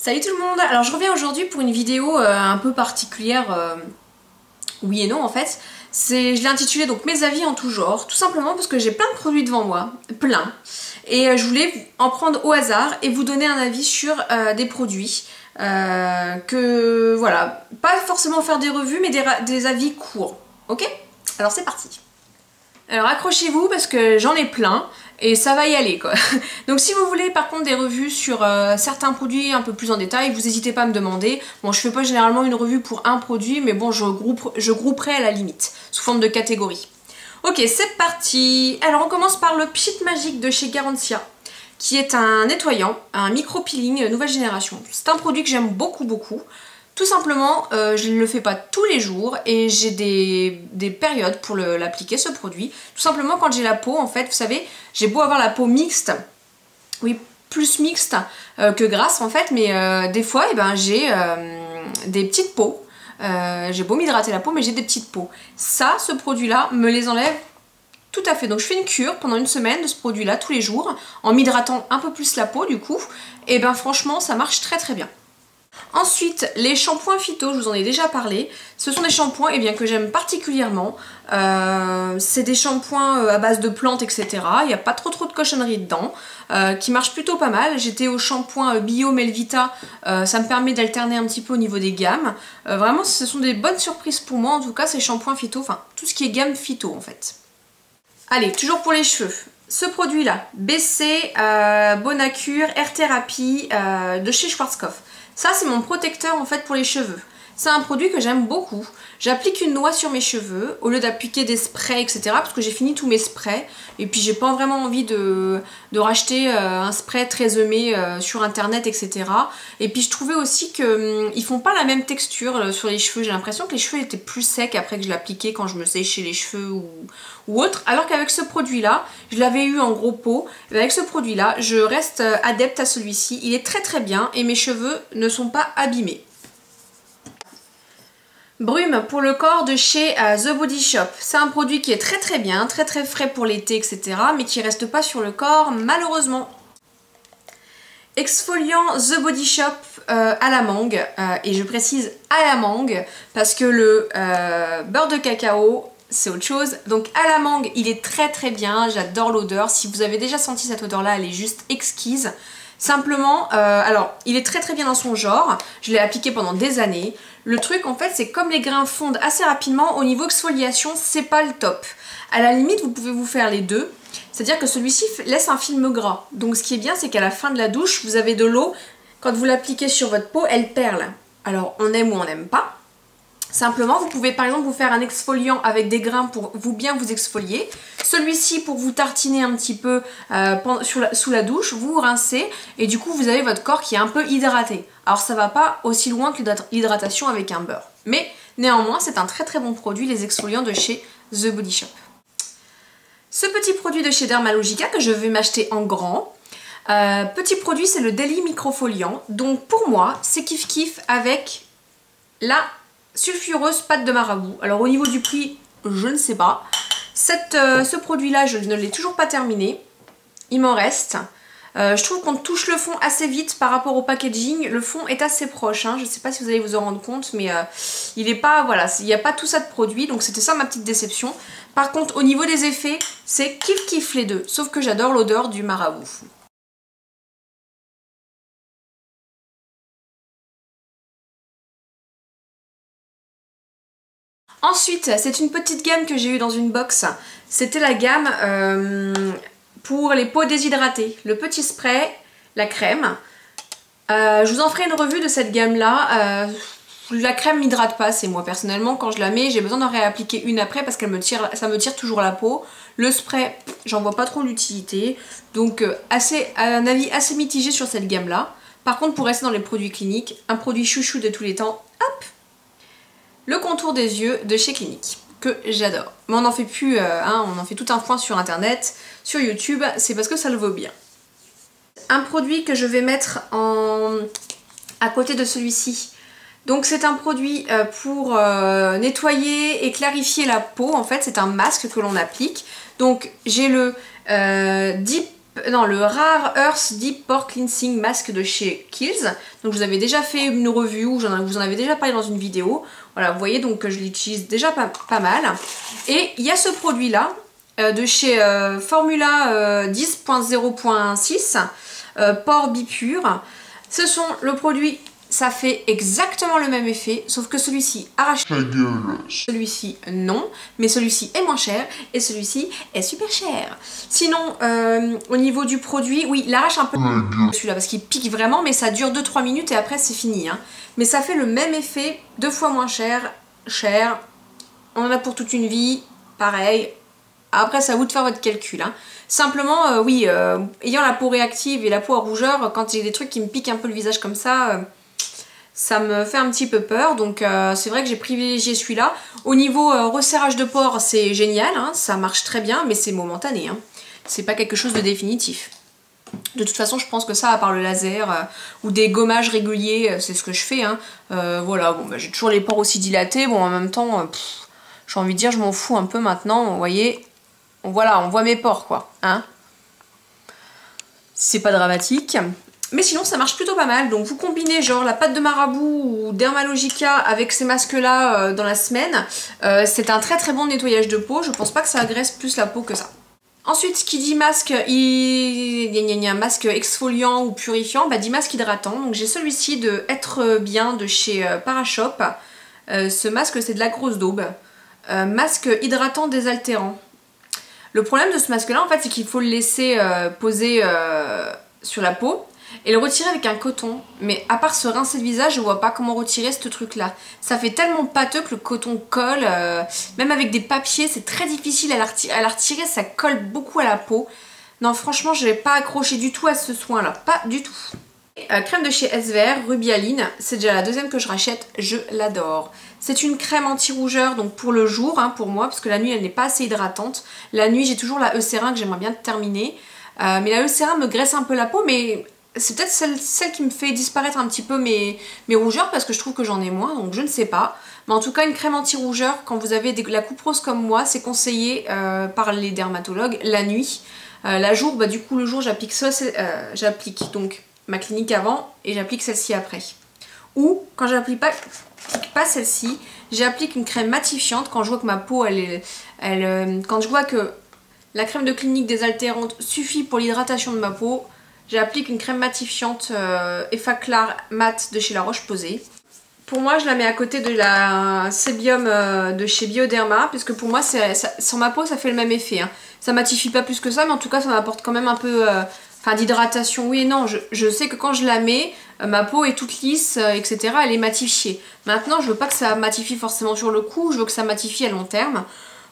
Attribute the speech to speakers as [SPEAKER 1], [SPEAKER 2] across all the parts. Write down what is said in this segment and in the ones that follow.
[SPEAKER 1] Salut tout le monde. Alors je reviens aujourd'hui pour une vidéo un peu particulière, oui et non en fait. Je l'ai intitulé donc mes avis en tout genre, tout simplement parce que j'ai plein de produits devant moi, plein. Et je voulais en prendre au hasard et vous donner un avis sur des produits. Que voilà, pas forcément faire des revues mais des avis courts, ok? Alors c'est parti. Alors accrochez-vous parce que j'en ai plein et ça va y aller quoi. Donc si vous voulez par contre des revues sur certains produits un peu plus en détail, vous n'hésitez pas à me demander. Bon, je fais pas généralement une revue pour un produit, mais bon, je grouperai à la limite, sous forme de catégorie. Ok, c'est parti. Alors on commence par le Pchit Magique de chez Garancia, qui est un nettoyant, un micro-peeling nouvelle génération. C'est un produit que j'aime beaucoup. Tout simplement, je ne le fais pas tous les jours et j'ai des périodes pour l'appliquer ce produit. Tout simplement quand j'ai la peau, en fait, vous savez, j'ai beau avoir la peau mixte, oui, plus mixte que grasse en fait, mais des fois, eh ben, j'ai des petites peaux. J'ai beau m'hydrater la peau, mais j'ai des petites peaux. Ça, ce produit-là, me les enlève tout à fait. Donc je fais une cure pendant une semaine de ce produit-là tous les jours, en m'hydratant un peu plus la peau du coup. Et ben franchement, ça marche très bien. Ensuite, les shampoings phyto, je vous en ai déjà parlé. Ce sont des shampoings que j'aime particulièrement. C'est des shampoings à base de plantes, etc. Il n'y a pas trop de cochonneries dedans, qui marchent plutôt pas mal. J'étais au shampoing bio Melvita, ça me permet d'alterner un petit peu au niveau des gammes. Vraiment, ce sont des bonnes surprises pour moi, en tout cas, ces shampoings phyto, enfin, tout ce qui est gamme phyto, en fait. Allez, toujours pour les cheveux. Ce produit-là, BC Bonacure Air Therapy de chez Schwarzkopf. Ça, c'est mon protecteur en fait pour les cheveux. C'est un produit que j'aime beaucoup. J'applique une noix sur mes cheveux au lieu d'appliquer des sprays, etc. Parce que j'ai fini tous mes sprays. Et puis j'ai pas vraiment envie de racheter un spray très humé sur internet, etc. Et puis je trouvais aussi qu'ils font pas la même texture sur les cheveux. J'ai l'impression que les cheveux étaient plus secs après que je l'appliquais quand je me séchais les cheveux ou autre. Alors qu'avec ce produit-là, je l'avais eu en gros pot. Et avec ce produit-là, je reste adepte à celui-ci. Il est très bien et mes cheveux ne sont pas abîmés. Brume pour le corps de chez The Body Shop. C'est un produit qui est très bien, très frais pour l'été, etc. mais qui reste pas sur le corps, malheureusement. Exfoliant The Body Shop à la mangue, et je précise à la mangue, parce que le beurre de cacao, c'est autre chose. Donc à la mangue, il est très bien, j'adore l'odeur. Si vous avez déjà senti cette odeur-là, elle est juste exquise. Simplement, alors, il est très bien dans son genre, je l'ai appliqué pendant des années. Le truc, en fait, c'est comme les grains fondent assez rapidement, au niveau exfoliation, c'est pas le top. À la limite, vous pouvez vous faire les deux, c'est-à-dire que celui-ci laisse un film gras. Donc ce qui est bien, c'est qu'à la fin de la douche, vous avez de l'eau. Quand vous l'appliquez sur votre peau, elle perle. Alors, on aime ou on n'aime pas. Simplement, vous pouvez par exemple vous faire un exfoliant avec des grains pour bien vous exfolier. Celui-ci pour vous tartiner un petit peu sous la douche, vous rincez et du coup vous avez votre corps qui est un peu hydraté. Alors ça va pas aussi loin que l'hydratation avec un beurre. Mais néanmoins, c'est un très bon produit, les exfoliants de chez The Body Shop. Ce petit produit de chez Dermalogica que je vais m'acheter en grand. Petit produit, c'est le Daily Microfoliant. Donc pour moi, c'est kiff avec la sulfureuse pâte de marabout. Alors au niveau du prix, je ne sais pas. Ce produit-là, je ne l'ai toujours pas terminé. Il m'en reste. Je trouve qu'on touche le fond assez vite par rapport au packaging. Le fond est assez proche. Hein. Je ne sais pas si vous allez vous en rendre compte, mais il n'est pas, voilà, il n'y a pas tout ça de produit. Donc c'était ça ma petite déception. Par contre, au niveau des effets, c'est kiff les deux. Sauf que j'adore l'odeur du marabout. Ensuite, c'est une petite gamme que j'ai eue dans une box. C'était la gamme pour les peaux déshydratées. Le petit spray, la crème. Je vous en ferai une revue de cette gamme-là. La crème m'hydrate pas, c'est moi personnellement. Quand je la mets, j'ai besoin d'en réappliquer une après parce que ça me tire toujours la peau. Le spray, j'en vois pas trop l'utilité. Donc un avis assez mitigé sur cette gamme-là. Par contre, pour rester dans les produits cliniques, un produit chouchou de tous les temps, hop! Le contour des yeux de chez Clinique, que j'adore. Mais on n'en fait plus, on en fait tout un point sur internet, sur YouTube, c'est parce que ça le vaut bien. Un produit que je vais mettre à côté de celui-ci. Donc c'est un produit pour nettoyer et clarifier la peau. En fait, c'est un masque que l'on applique. Donc j'ai le Deep non, le Rare Earth Deep Pore Cleansing Mask de chez Kiehl's. Donc je vous avais déjà fait une review, vous en avez déjà parlé dans une vidéo. Voilà, vous voyez, donc je l'utilise déjà pas mal. Et il y a ce produit là, de chez Formula 10.0.6, Pore Bipure. Ce sont le produit, ça fait exactement le même effet, sauf que celui-ci arrache la gueule. Celui-ci non, mais celui-ci est moins cher et celui-ci est super cher. Sinon, au niveau du produit, oui, il arrache un peu celui-là parce qu'il pique vraiment, mais ça dure 2-3 minutes et après c'est fini. Hein. Mais ça fait le même effet, 2 fois moins cher. On en a pour toute une vie, pareil. Après, c'est à vous de faire votre calcul. Hein. Simplement, oui, ayant la peau réactive et la peau à rougeur, quand j'ai des trucs qui me piquent un peu le visage comme ça me fait un petit peu peur. Donc c'est vrai que j'ai privilégié celui-là. Au niveau resserrage de pores, c'est génial, hein, ça marche très bien, mais c'est momentané. Hein. C'est pas quelque chose de définitif. De toute façon, je pense que ça, à part le laser ou des gommages réguliers, c'est ce que je fais. Hein. Voilà, bon, bah, j'ai toujours les pores aussi dilatés. Bon, en même temps, j'ai envie de dire, je m'en fous un peu maintenant. Vous voyez, voilà, on voit mes pores, quoi. Hein. C'est pas dramatique. Mais sinon, ça marche plutôt pas mal. Donc, vous combinez genre la pâte de marabout ou Dermalogica avec ces masques-là dans la semaine. C'est un très très bon nettoyage de peau. Je pense pas que ça agresse plus la peau que ça. Ensuite, qui dit masque, masque exfoliant ou purifiant, bah dit masque hydratant. Donc j'ai celui-ci de Être Bien de chez Parashop. Ce masque, c'est de la grosse daube. Masque hydratant désaltérant. Le problème de ce masque-là, en fait, c'est qu'il faut le laisser poser sur la peau et le retirer avec un coton. Mais à part se rincer le visage, je vois pas comment retirer ce truc-là. Ça fait tellement pâteux que le coton colle. Même avec des papiers, c'est très difficile à la retirer. Ça colle beaucoup à la peau. Non, franchement, je n'ai pas accroché du tout à ce soin-là. Pas du tout. Crème de chez SVR, Rubialine. C'est déjà la deuxième que je rachète. Je l'adore. C'est une crème anti-rougeur, donc pour le jour, hein, pour moi, parce que la nuit, elle n'est pas assez hydratante. La nuit, j'ai toujours la Eucérin que j'aimerais bien terminer. Mais la Eucérin me graisse un peu la peau, mais c'est peut-être celle qui me fait disparaître un petit peu mes rougeurs, parce que je trouve que j'en ai moins, donc je ne sais pas. Mais en tout cas, une crème anti-rougeur, quand vous avez la coupe rose comme moi, c'est conseillé par les dermatologues la nuit. La jour, bah, du coup, le jour, j'applique j'applique donc ma clinique avant et j'applique celle-ci après. Ou, quand j'applique pas celle-ci, j'applique une crème matifiante quand je vois que ma peau, quand je vois que la crème de clinique désaltérante suffit pour l'hydratation de ma peau, j'applique une crème matifiante Effaclar Mat de chez La Roche-Posay. Pour moi, je la mets à côté de la Sébium de chez Bioderma, puisque pour moi, sur ma peau, ça fait le même effet. Hein. Ça matifie pas plus que ça, mais en tout cas, ça m'apporte quand même un peu d'hydratation. Oui et non, je sais que quand je la mets, ma peau est toute lisse, etc. Elle est matifiée. Maintenant, je veux pas que ça matifie forcément sur le coup, je veux que ça matifie à long terme.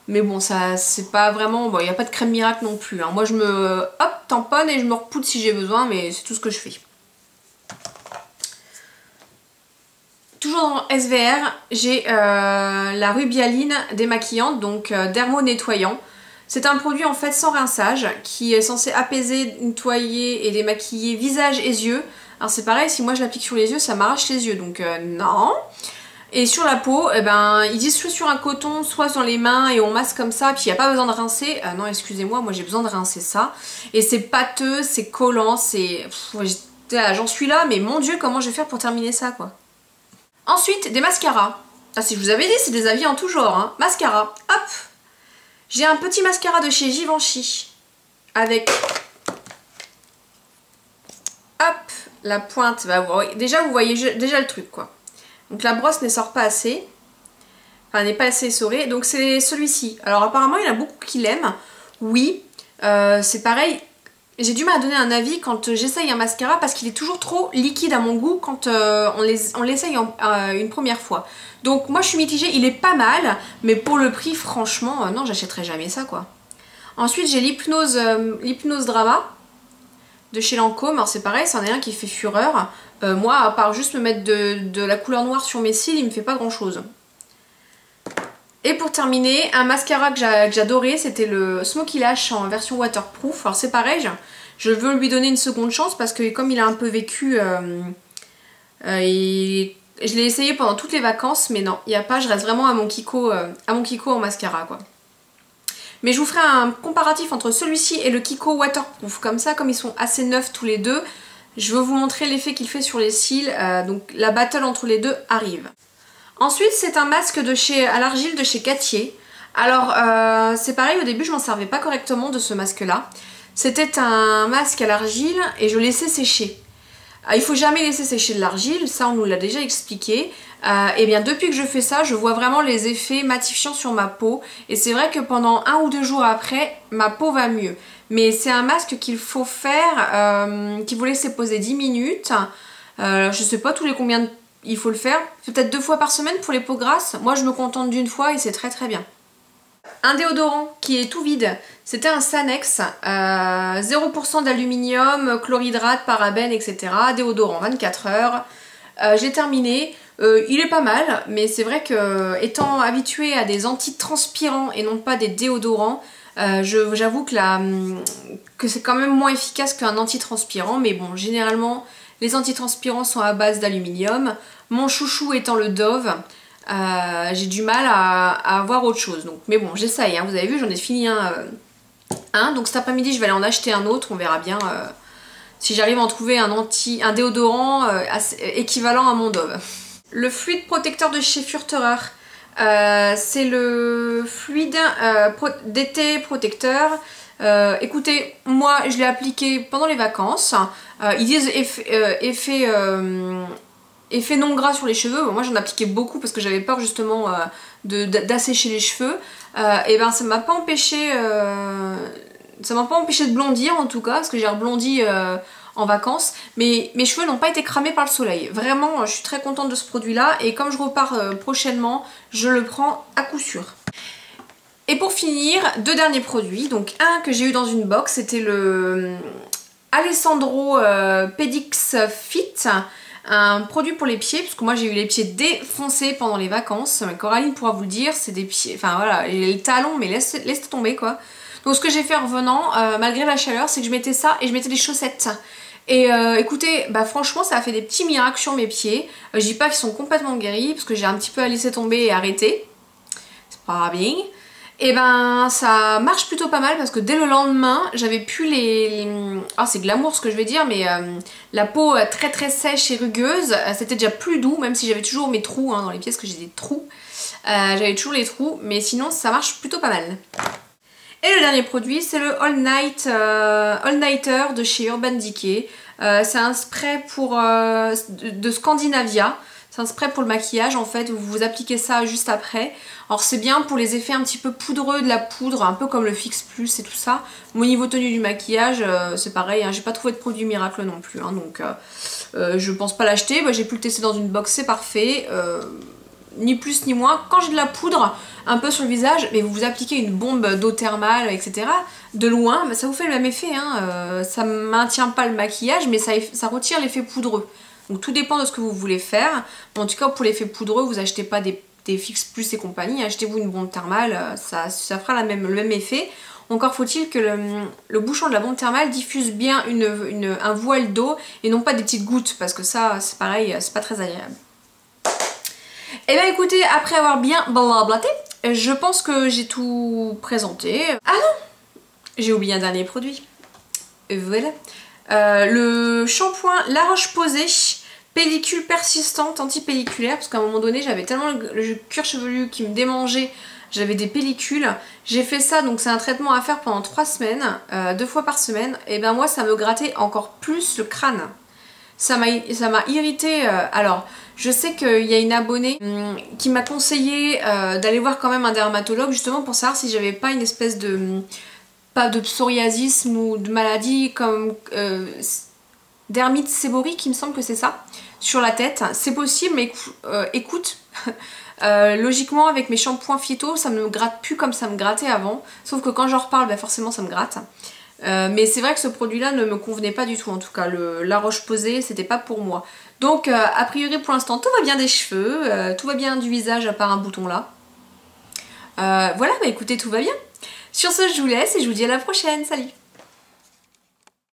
[SPEAKER 1] Mais bon, ça c'est pas vraiment... Bon, il n'y a pas de crème miracle non plus. Hein. Moi, je me tamponne et je me repoudre si j'ai besoin, mais c'est tout ce que je fais. Toujours dans SVR, j'ai la Rubialine démaquillante, donc dermo nettoyant. C'est un produit en fait sans rinçage qui est censé apaiser, nettoyer et démaquiller visage et yeux. Alors c'est pareil, si moi je l'applique sur les yeux, ça m'arrache les yeux, donc non. Et sur la peau, eh ben, ils disent soit sur un coton, soit dans les mains et on masse comme ça, puis il n'y a pas besoin de rincer. Non, excusez-moi, moi j'ai besoin de rincer ça. Et c'est pâteux, c'est collant, c'est... J'en suis là, mais mon Dieu, comment je vais faire pour terminer ça, quoi. Ensuite, des mascaras. Ah, si je vous avais dit, c'est des avis en tout genre. Hein. Mascara, hop. J'ai un petit mascara de chez Givenchy. Avec... Hop, la pointe. Bah, déjà, vous voyez déjà le truc, quoi. Donc la brosse ne sort pas assez. Enfin, n'est pas assez essorée. Donc c'est celui-ci. Alors apparemment, il y en a beaucoup qui l'aiment. Oui, c'est pareil. J'ai du mal à donner un avis quand j'essaye un mascara parce qu'il est toujours trop liquide à mon goût quand on l'essaye une première fois. Donc moi je suis mitigée, il est pas mal, mais pour le prix franchement, non j'achèterai jamais ça quoi. Ensuite j'ai l'Hypnose Drama de chez Lancôme, alors c'est pareil, c'en est un qui fait fureur. Moi à part juste me mettre de la couleur noire sur mes cils, il me fait pas grand chose. Et pour terminer, un mascara que j'adorais, c'était le Smoky Lash en version waterproof. Alors c'est pareil, je veux lui donner une seconde chance parce que comme il a un peu vécu, je l'ai essayé pendant toutes les vacances, mais non, il n'y a pas, je reste vraiment à mon kiko en mascara quoi. Mais je vous ferai un comparatif entre celui-ci et le Kiko Waterproof. Comme ça, comme ils sont assez neufs tous les deux, je veux vous montrer l'effet qu'il fait sur les cils. Donc la battle entre les deux arrive. Ensuite, c'est un masque à l'argile de chez Cattier. Alors, c'est pareil, au début, je m'en servais pas correctement de ce masque-là. C'était un masque à l'argile et je laissais sécher. Il faut jamais laisser sécher de l'argile, ça on nous l'a déjà expliqué. Et bien depuis que je fais ça, je vois vraiment les effets matifiants sur ma peau. Et c'est vrai que pendant 1 ou 2 jours après, ma peau va mieux. Mais c'est un masque qu'il faut faire, qu'il faut laisser poser 10 minutes. Je sais pas tous les combien il faut le faire. Peut-être 2 fois par semaine pour les peaux grasses. Moi je me contente d'une fois et c'est très très bien. Un déodorant qui est tout vide, c'était un Sanex, 0% d'aluminium, chlorhydrate, parabènes, etc. Déodorant 24 heures. J'ai terminé, il est pas mal, mais c'est vrai que étant habituée à des antitranspirants et non pas des déodorants, j'avoue que c'est quand même moins efficace qu'un antitranspirant, mais bon, généralement les antitranspirants sont à base d'aluminium. Mon chouchou étant le Dove. J'ai du mal à avoir autre chose. Donc, mais bon, j'essaye, hein, vous avez vu, j'en ai fini un. Donc cet après-midi, je vais aller en acheter un autre. On verra bien si j'arrive à en trouver un déodorant équivalent à mon Dove. Le fluide protecteur de chez Furterer. C'est le fluide d'été protecteur. Écoutez, moi je l'ai appliqué pendant les vacances. Ils disent effet non gras sur les cheveux. Moi j'en appliquais beaucoup parce que j'avais peur justement d'assécher les cheveux. Et ben ça m'a pas empêché de blondir en tout cas, parce que j'ai reblondi en vacances. Mais mes cheveux n'ont pas été cramés par le soleil. Vraiment, je suis très contente de ce produit là. Et comme je repars prochainement, je le prends à coup sûr. Et pour finir, 2 derniers produits. Donc un que j'ai eu dans une box, c'était le Alessandro Pedix Fit. Un produit pour les pieds, parce que moi j'ai eu les pieds défoncés pendant les vacances. Coraline pourra vous le dire, c'est des pieds, enfin voilà, les talons, mais laisse tomber quoi. Donc ce que j'ai fait en revenant, malgré la chaleur, c'est que je mettais ça et je mettais des chaussettes. Et écoutez, bah franchement ça a fait des petits miracles sur mes pieds. Je dis pas qu'ils sont complètement guéris, parce que j'ai un petit peu à laisser tomber et arrêter. C'est pas bien. Et ben ça marche plutôt pas mal parce que dès le lendemain j'avais plus ah c'est glamour ce que je vais dire, mais la peau très très sèche et rugueuse. C'était déjà plus doux, même si j'avais toujours mes trous dans les pieds parce que j'ai des trous. J'avais toujours les trous, mais sinon ça marche plutôt pas mal. Et le dernier produit c'est le All Nighter de chez Urban Decay. C'est un spray de Scandinavia. C'est un spray pour le maquillage en fait, vous appliquez ça juste après. Alors c'est bien pour les effets un petit peu poudreux de la poudre, un peu comme le Fix Plus et tout ça. Au niveau tenue du maquillage, c'est pareil, hein, j'ai pas trouvé de produit miracle non plus, hein, donc je pense pas l'acheter. J'ai pu le tester dans une box, c'est parfait, ni plus ni moins. Quand j'ai de la poudre un peu sur le visage, mais vous appliquez une bombe d'eau thermale, etc. de loin, ça vous fait le même effet, hein, ça maintient pas le maquillage, mais ça retire l'effet poudreux. Donc tout dépend de ce que vous voulez faire. Bon, en tout cas pour l'effet poudreux, vous achetez pas des Fix Plus et compagnie, achetez-vous une bombe thermale, ça fera le même effet. Encore faut-il que le bouchon de la bombe thermale diffuse bien un voile d'eau et non pas des petites gouttes, parce que ça c'est pareil, c'est pas très agréable. Et bien écoutez, après avoir bien blablaté, je pense que j'ai tout présenté. Ah non, j'ai oublié un dernier produit. Voilà. Le shampoing La Roche-Posay pellicule persistante anti-pelliculaire, parce qu'à un moment donné j'avais tellement le cuir chevelu qui me démangeait, j'avais des pellicules. J'ai fait ça, donc c'est un traitement à faire pendant 3 semaines, 2 fois par semaine. Et ben moi ça me grattait encore plus le crâne. Ça m'a irrité. Alors je sais qu'il y a une abonnée qui m'a conseillé d'aller voir quand même un dermatologue, justement pour savoir si j'avais pas une espèce de... pas de psoriasis ou de maladie comme dermite séborrheique, il me semble que c'est ça, sur la tête. C'est possible, mais écoute, logiquement avec mes shampoings phyto, ça ne me gratte plus comme ça me grattait avant. Sauf que quand j'en reparle, forcément ça me gratte. Mais c'est vrai que ce produit-là ne me convenait pas du tout, en tout cas. La Roche-Posay, c'était pas pour moi. Donc, a priori, pour l'instant, tout va bien des cheveux, tout va bien du visage, à part un bouton là. Voilà, écoutez, tout va bien. Sur ce, je vous laisse et je vous dis à la prochaine. Salut!